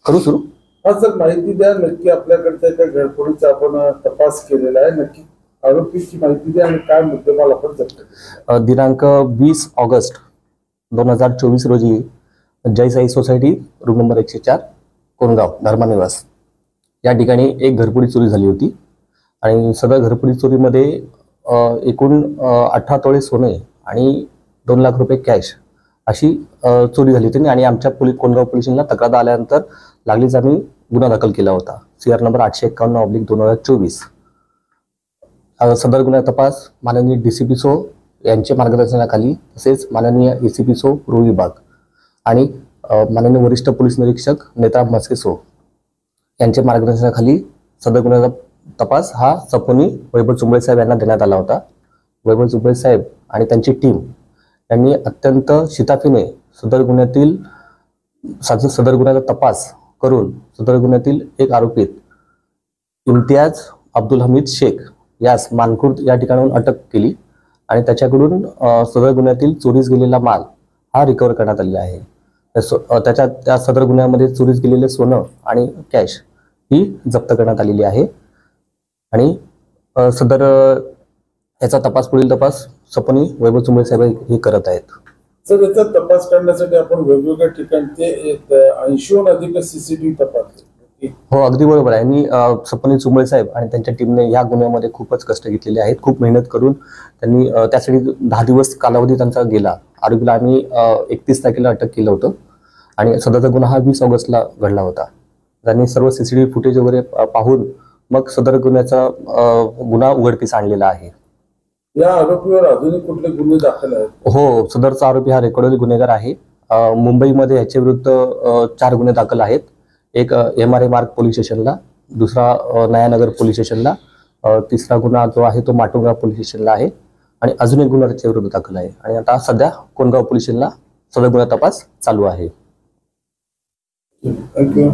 करू सुरू? हा सर, माहिती द्या नक्की. आपल्याकडच्या एका घरफोडीचा आपण तपास केलेला आहे. नक्की आरोपीची माहिती द्या आणि काय मुद्देमाल आपण जप्त केला. दिनांक 20 ऑगस्ट 2024 रोजी Jai Sai society room number 104 Kongaon Dharmanivas या ठिकाणी एक घरफोडी चोरी झाली होती आणि सदर घरफोडी चोरीमध्ये एकूण 18 तोळे सोने आणि 2 लाख रुपये कॅश अशी चोरी झाली होती आणि आमच्या कोणगाव पोलिसांना तक्रार आल्यानंतर लागलीच आम्ही गुन्हा दाखल केला होता. CR number 851/2024. सदर गुन्हा तपास माननीय DCP सो यांच्या मार्गदर्शनाखाली तसेच माननीय ACP सो पूर्व विभाग आणि माननीय वरिष्ठ पोलीस निरीक्षक नेत्राब मस्के सो यांच्या मार्गदर्शनाखाली सदर गुन्ह्याचा तपास हा सपोनी वैभव चुंबळे साहेब यांना देण्यात आला होता. वैभव चुंबळे साहेब आणि त्यांची टीम यांनी अत्यंत शिताफीने सदर गुन्ह्याचा तपास करून सदर गुन्ह्यातील एक आरोपीत इम्तियाज अब्दुल हमीद शेख यास मानखुर्द या ठिकाणाहून अटक केली आणि त्याच्याकडून सदर गुन्ह्यातील चोरीस गेलेला माल हा रिकव्हर करण्यात आलेला आहे. त्या सदर गुन्ह्यामध्ये चोरीस गेलेले सोनं आणि कॅश ही जप्त करण्यात आलेली आहे आणि सदर याचा पुढील तपास सपोनी वैभव चुंबळे साहेब हे करत आहेत. सर, याचा तपास करण्यासाठी आपण वेगवेगळ्या ठिकाणचे 80हून अधिक CCTV तपासले. हो, अगदी बरोबर आहे. मी सपोनी चुंबळे साहेब आणि त्यांच्या टीमने या गुन्ह्यामध्ये खूपच कष्ट घेतलेले आहेत. खूप मेहनत करून त्यांनी त्यासाठी 10 दिवस कालावधी त्यांचा गेला. आरोपीला आम्ही 31 तारखेला अटक केलं होतं आणि सदरचा गुन्हा हा 20 ऑगस्टला घडला होता. त्यांनी सर्व CCTV फुटेज वगैरे पाहून मग सदर गुन्हा उघडकीस आणलेला आहे. या आरोपीवर अजूनही कुठले गुन्हे दाखल आहेत? हो, सदरचा आरोपी हा रेकॉर्डेड गुन्हेगार आहे. मुंबईमध्ये याच्या विरुद्ध 4 गुन्हे दाखल आहेत. एक MRA मार्ग पोलीस स्टेशनला, दुसरा नयानगर पोलीस स्टेशनला, तिसरा गुन्हा जो आहे तो माटुंगा पोलीस स्टेशनला आहे आणि अजून एक गुन्हा त्याच्या विरुद्ध दाखल आहे आणि आता सध्या कोणगाव पोलीस स्टेशनला सदर गुन्हा तपास चालू आहे. थँक्यू.